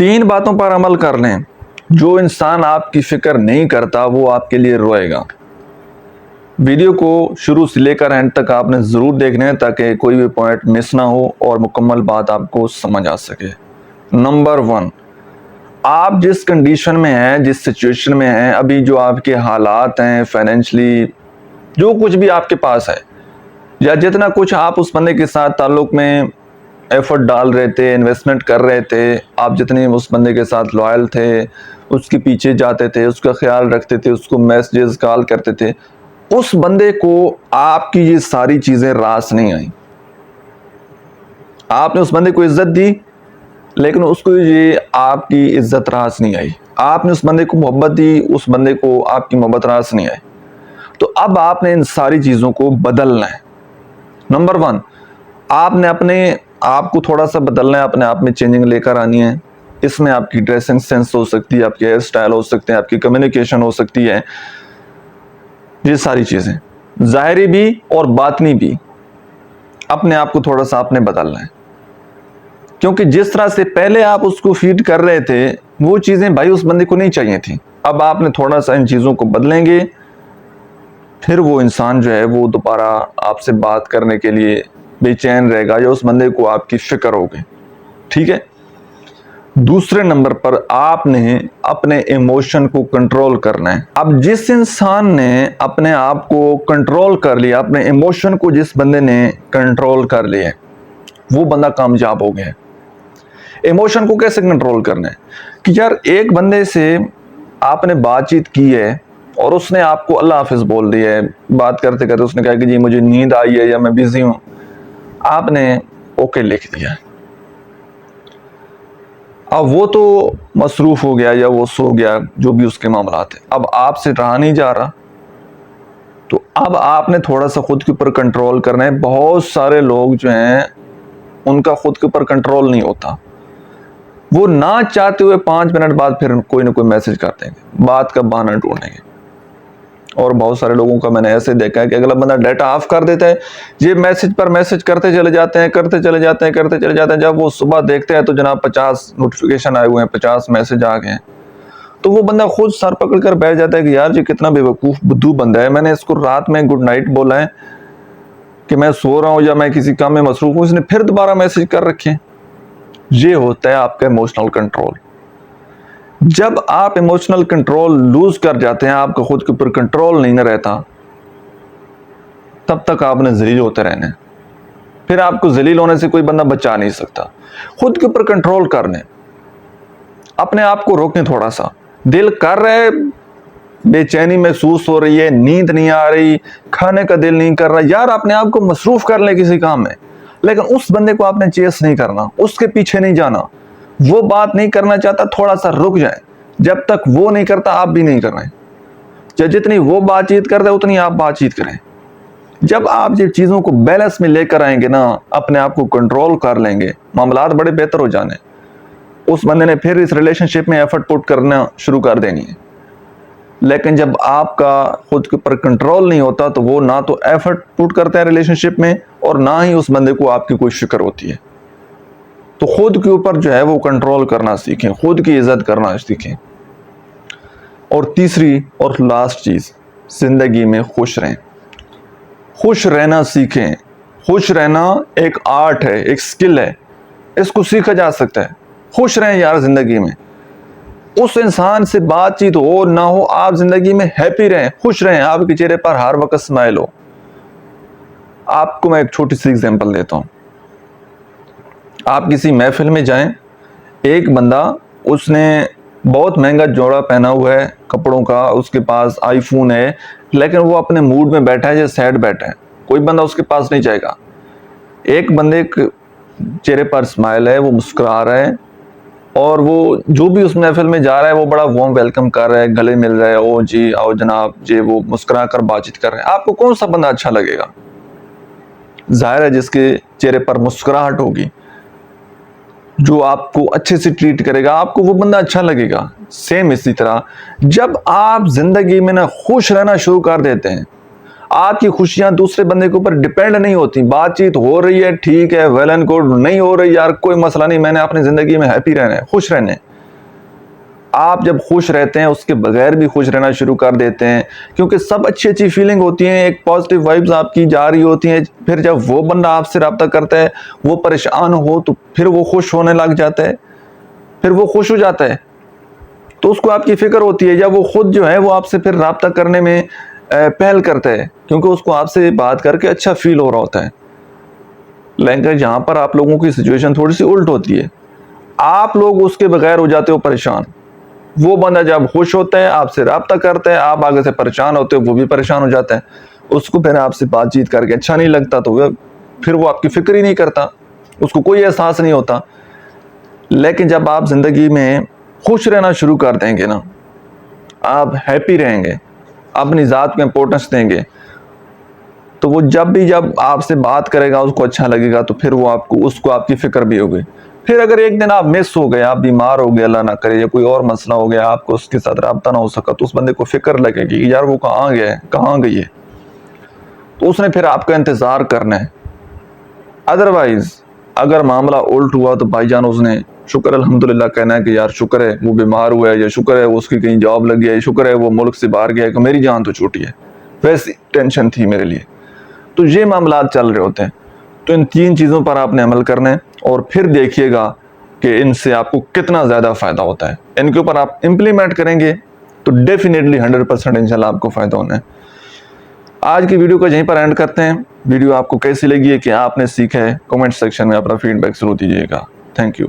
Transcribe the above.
3 बातों पर अमल कर लें। जो इंसान आपकी फिक्र नहीं करता वो आपके लिए रोएगा। वीडियो को शुरू से लेकर एंड तक आपने ज़रूर देखना है ताकि कोई भी पॉइंट मिस ना हो और मुकम्मल बात आपको समझ आ सके। नंबर 1, आप जिस कंडीशन में हैं, जिस सिचुएशन में हैं, अभी जो आपके हालात हैं फाइनेंशियली, जो कुछ भी आपके पास है या जितना कुछ आप उस बंदे के साथ ताल्लुक़ में एफर्ट डाल रहे थे, इन्वेस्टमेंट कर रहे थे, आप जितने उस बंदे के साथ लॉयल थे, उसके पीछे जाते थे, उसका ख्याल रखते थे, उसको मैसेजेस कॉल करते थे, उस बंदे को आपकी ये सारी चीज़ें रास नहीं आई। आपने उस बंदे को इज्जत दी लेकिन उसको ये आपकी इज्जत रास नहीं आई। आपने उस बंदे को मोहब्बत दी, उस बंदे को आपकी मोहब्बत रास नहीं आई। तो अब आपने इन सारी चीज़ों को बदलना है। नंबर 1, आपने अपने आप को थोड़ा सा बदलना है, अपने आप में चेंजिंग लेकर आनी है। इसमें आपकी ड्रेसिंग सेंस हो सकती है, आपके हेयर स्टाइल हो सकते हैं, आपकी कम्युनिकेशन हो सकती है, ये सारी चीज़ें ज़ाहिरी भी और बातनी भी अपने आप को थोड़ा सा आपने बदलना है। क्योंकि जिस तरह से पहले आप उसको फीड कर रहे थे वो चीज़ें भाई उस बंदे को नहीं चाहिए थी। अब आपने थोड़ा सा इन चीज़ों को बदलेंगे, फिर वो इंसान जो है वो दोबारा आपसे बात करने के लिए बेचैन रहेगा या उस बंदे को आपकी फिक्र होगी। ठीक है। दूसरे नंबर पर आपने अपने इमोशन को कंट्रोल करना है। अब जिस इंसान ने अपने आप को कंट्रोल कर लिया, अपने इमोशन को जिस बंदे ने कंट्रोल कर लिया, वो बंदा कामयाब हो गया। इमोशन को कैसे कंट्रोल करना है कि यार एक बंदे से आपने बातचीत की है और उसने आपको अल्लाह हाफिज बोल दिया है, बात करते करते उसने कहा कि जी मुझे नींद आई है या मैं बिजी हूं, आपने ओके लिख दिया। अब वो तो मसरूफ हो गया या वो सो गया, जो भी उसके मामला थे, अब आपसे रहा नहीं जा रहा, तो अब आपने थोड़ा सा खुद के ऊपर कंट्रोल करना है। बहुत सारे लोग जो हैं उनका खुद के ऊपर कंट्रोल नहीं होता, वो ना चाहते हुए 5 मिनट बाद फिर कोई ना कोई मैसेज कर देंगे, बात का बहाना ढूंढेंगे। और बहुत सारे लोगों का मैंने ऐसे देखा है कि अगला बंदा डाटा ऑफ कर देता है, ये मैसेज पर मैसेज करते चले जाते हैं, करते चले जाते हैं, करते चले जाते हैं। जब वो सुबह देखते हैं तो जनाब 50 नोटिफिकेशन आए हुए हैं, 50 मैसेज आ गए हैं, तो वो बंदा खुद सर पकड़ कर बैठ जाता है कि यार ये कितना बेवकूफ़ बुद्धू बंदा है, मैंने इसको रात में गुड नाइट बोला है कि मैं सो रहा हूँ या मैं किसी काम में मसरूफ हूँ, इसने फिर दोबारा मैसेज कर रखे। ये होता है आपका इमोशनल कंट्रोल। जब आप इमोशनल कंट्रोल लूज कर जाते हैं, आपका खुद के ऊपर कंट्रोल नहीं रहता, तब तक आपने जलील होते रहना है। फिर आपको जलील होने से कोई बंदा बचा नहीं सकता। खुद के ऊपर कंट्रोल करने, अपने आप को रोकें। थोड़ा सा दिल कर रहा है, बेचैनी महसूस हो रही है, नींद नहीं आ रही, खाने का दिल नहीं कर रहा, यार अपने आप को मसरूफ कर ले किसी काम में, लेकिन उस बंदे को आपने चेस नहीं करना, उसके पीछे नहीं जाना। वो बात नहीं करना चाहता, थोड़ा सा रुक जाए। जब तक वो नहीं करता आप भी नहीं कर रहे हैं। जितनी वो बातचीत करता है उतनी आप बातचीत करें। जब आप ये चीज़ों को बैलेंस में लेकर आएंगे ना, अपने आप को कंट्रोल कर लेंगे, मामलात बड़े बेहतर हो जाने। उस बंदे ने फिर इस रिलेशनशिप में एफर्ट पुट करना शुरू कर देनी है। लेकिन जब आपका खुद के ऊपर कंट्रोल नहीं होता तो वो ना तो एफर्ट पुट करता है रिलेशनशिप में और ना ही उस बंदे को आपकी कोई फिक्र होती है। तो खुद के ऊपर जो है वो कंट्रोल करना सीखें, खुद की इज्जत करना सीखें। और तीसरी और लास्ट चीज़, जिंदगी में खुश रहें, खुश रहना सीखें। खुश रहना एक आर्ट है, एक स्किल है, इसको सीखा जा सकता है। खुश रहें यार जिंदगी में, उस इंसान से बातचीत हो ना हो, आप जिंदगी में हैप्पी रहें, खुश रहें, आपके चेहरे पर हर वक्त स्माइल हो। आपको मैं एक छोटी सी एग्जांपल देता हूं। आप किसी महफिल में जाएं, एक बंदा, उसने बहुत महंगा जोड़ा पहना हुआ है कपड़ों का, उसके पास आईफोन है, लेकिन वो अपने मूड में बैठा है या सैड बैठा है, कोई बंदा उसके पास नहीं जाएगा। एक बंदे के चेहरे पर स्माइल है, वो मुस्कुरा रहा है और वो जो भी उस महफिल में जा रहा है वो बड़ा वार्म वेलकम कर रहा है, गले मिल रहा है, ओ जी आओ जनाब जी, वो मुस्कुरा कर बातचीत कर रहे हैं। आपको कौन सा बंदा अच्छा लगेगा? जाहिर है जिसके चेहरे पर मुस्कुराहट होगी, जो आपको अच्छे से ट्रीट करेगा, आपको वो बंदा अच्छा लगेगा। सेम इसी तरह जब आप जिंदगी में ना खुश रहना शुरू कर देते हैं, आपकी खुशियां दूसरे बंदे के ऊपर डिपेंड नहीं होती। बातचीत हो रही है, ठीक है, वेल एंड गुड, नहीं हो रही यार कोई मसला नहीं, मैंने अपनी जिंदगी में हैप्पी रहना है, खुश रहना है, आप जब खुश रहते हैं उसके बगैर भी खुश रहना शुरू कर देते हैं, क्योंकि सब अच्छी अच्छी फीलिंग होती हैं, एक पॉजिटिव वाइब्स आपकी जा रही होती हैं। फिर जब वो बंदा आपसे रब्ता करता है, वो परेशान हो तो फिर वो खुश होने लग जाता है, फिर वो खुश हो जाता है, तो उसको आपकी फिक्र होती है। या वो खुद जो है वो आपसे फिर रब्ता करने में पहल करता है, क्योंकि उसको आपसे बात करके अच्छा फील हो रहा होता है। लेकिन जहाँ पर आप लोगों की सिचुएशन थोड़ी सी उल्ट होती है, आप लोग उसके बगैर हो जाते हो परेशान। वो बंदा जब खुश होता है, आपसे रब्ता करता है, आप आगे से परेशान होते हो, वो भी परेशान हो जाता है। उसको फिर आपसे बातचीत करके अच्छा नहीं लगता, तो फिर वो आपकी फिक्र ही नहीं करता, उसको कोई एहसास नहीं होता। लेकिन जब आप जिंदगी में खुश रहना शुरू कर देंगे ना, आप हैप्पी रहेंगे, अपनी ज़ात को इम्पोर्टेंस देंगे, तो वो जब आपसे बात करेगा उसको अच्छा लगेगा, तो फिर वो उसको आपकी फिक्र भी होगी। फिर अगर एक दिन आप मिस हो गए, आप बीमार हो गए, अल्लाह ना करे, या कोई और मसला हो गया, आपको उसके साथ रब्ता ना हो सका, तो उस बंदे को फिक्र लगेगी कि यार वो कहाँ गया है, कहाँ गई है, तो उसने फिर आपका इंतज़ार करना है। अदरवाइज अगर मामला उल्ट हुआ तो भाईजान उसने शुक्र अल्हम्दुलिल्लाह कहना है कि यार शुक्र है वो बीमार हुआ है, या शुक्र है उसकी कहीं जॉब लग गया है, शुक्र है वो मुल्क से बाहर गया है, कि मेरी जान तो छूटी है, वैसी टेंशन थी मेरे लिए। तो ये मामला चल रहे होते हैं। तो इन 3 चीज़ों पर आपने अमल करना है, और फिर देखिएगा कि इनसे आपको कितना ज़्यादा फ़ायदा होता है। इनके ऊपर आप इम्प्लीमेंट करेंगे तो डेफिनेटली 100% इंशाल्लाह आपको फ़ायदा होना है। आज की वीडियो को यहीं पर एंड करते हैं। वीडियो आपको कैसी लगी है, कि आपने सीखा है, कमेंट सेक्शन में अपना फीडबैक जरूर दीजिएगा। Thank you.